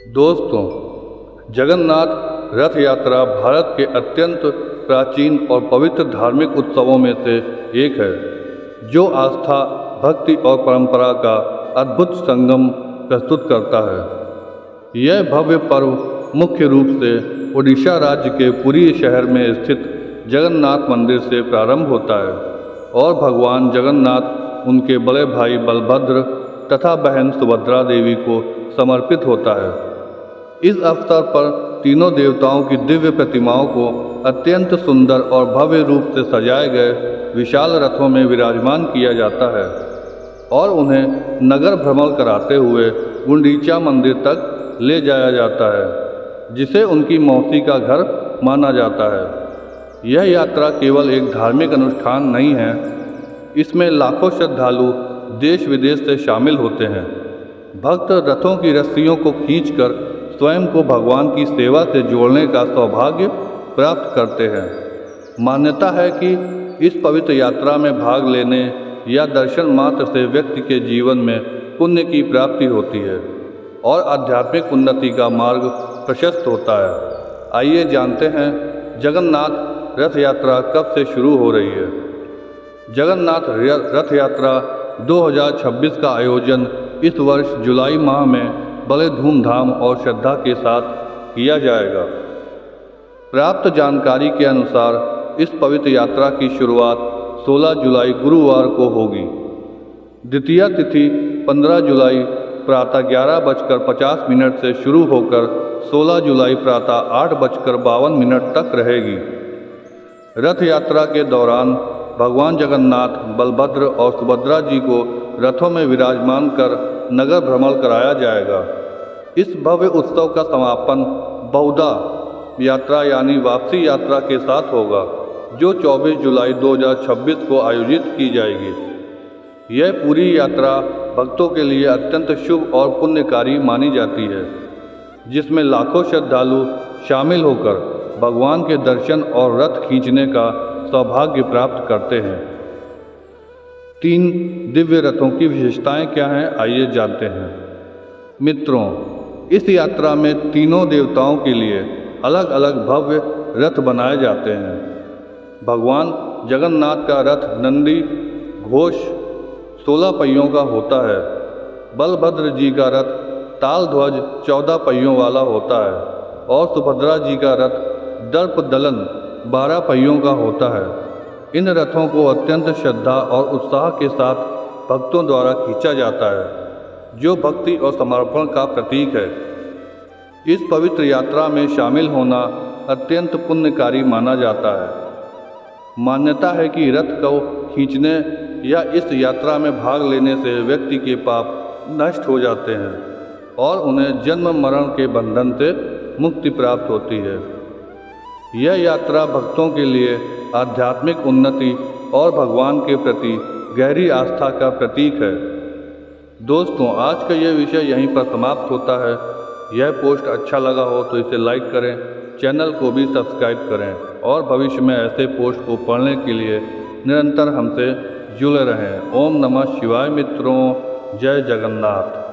दोस्तों, जगन्नाथ रथ यात्रा भारत के अत्यंत प्राचीन और पवित्र धार्मिक उत्सवों में से एक है, जो आस्था, भक्ति और परंपरा का अद्भुत संगम प्रस्तुत करता है। यह भव्य पर्व मुख्य रूप से ओडिशा राज्य के पुरी शहर में स्थित जगन्नाथ मंदिर से प्रारंभ होता है और भगवान जगन्नाथ, उनके बड़े भाई बलभद्र तथा बहन सुभद्रा देवी को समर्पित होता है। इस अवसर पर तीनों देवताओं की दिव्य प्रतिमाओं को अत्यंत सुंदर और भव्य रूप से सजाए गए विशाल रथों में विराजमान किया जाता है और उन्हें नगर भ्रमण कराते हुए गुंडीचा मंदिर तक ले जाया जाता है, जिसे उनकी मौसी का घर माना जाता है। यह यात्रा केवल एक धार्मिक अनुष्ठान नहीं है, इसमें लाखों श्रद्धालु देश विदेश से शामिल होते हैं। भक्त रथों की रस्सियों को खींचकर स्वयं को भगवान की सेवा से जोड़ने का सौभाग्य प्राप्त करते हैं। मान्यता है कि इस पवित्र यात्रा में भाग लेने या दर्शन मात्र से व्यक्ति के जीवन में पुण्य की प्राप्ति होती है और आध्यात्मिक उन्नति का मार्ग प्रशस्त होता है। आइए जानते हैं जगन्नाथ रथ यात्रा कब से शुरू हो रही है। जगन्नाथ रथ यात्रा 2026 का आयोजन इस वर्ष जुलाई माह में बड़े धूमधाम और श्रद्धा के साथ किया जाएगा। प्राप्त जानकारी के अनुसार इस पवित्र यात्रा की शुरुआत 16 जुलाई गुरुवार को होगी। द्वितीय तिथि 15 जुलाई प्रातः 11:50 से शुरू होकर 16 जुलाई प्रातः 8:52 तक रहेगी। रथ यात्रा के दौरान भगवान जगन्नाथ, बलभद्र और सुभद्रा जी को रथों में विराजमान कर नगर भ्रमण कराया जाएगा। इस भव्य उत्सव का समापन बहुधा यात्रा यानी वापसी यात्रा के साथ होगा, जो 24 जुलाई 2026 को आयोजित की जाएगी। यह पूरी यात्रा भक्तों के लिए अत्यंत शुभ और पुण्यकारी मानी जाती है, जिसमें लाखों श्रद्धालु शामिल होकर भगवान के दर्शन और रथ खींचने का सौभाग्य प्राप्त करते हैं। 3 दिव्य रथों की विशेषताएं क्या हैं, आइए जानते हैं। मित्रों, इस यात्रा में तीनों देवताओं के लिए अलग अलग भव्य रथ बनाए जाते हैं। भगवान जगन्नाथ का रथ नंदी घोष 16 पहियों का होता है। बलभद्र जी का रथ ताल ध्वज 14 पहियों वाला होता है और सुभद्रा जी का रथ दर्प दलन 12 पहियों का होता है। इन रथों को अत्यंत श्रद्धा और उत्साह के साथ भक्तों द्वारा खींचा जाता है, जो भक्ति और समर्पण का प्रतीक है। इस पवित्र यात्रा में शामिल होना अत्यंत पुण्यकारी माना जाता है। मान्यता है कि रथ को खींचने या इस यात्रा में भाग लेने से व्यक्ति के पाप नष्ट हो जाते हैं और उन्हें जन्म मरण के बंधन से मुक्ति प्राप्त होती है। यह यात्रा भक्तों के लिए आध्यात्मिक उन्नति और भगवान के प्रति गहरी आस्था का प्रतीक है। दोस्तों, आज का यह विषय यहीं पर समाप्त होता है। यह पोस्ट अच्छा लगा हो तो इसे लाइक करें, चैनल को भी सब्सक्राइब करें और भविष्य में ऐसे पोस्ट को पढ़ने के लिए निरंतर हमसे जुड़े रहें। ओम नमः शिवाय मित्रों, जय जगन्नाथ।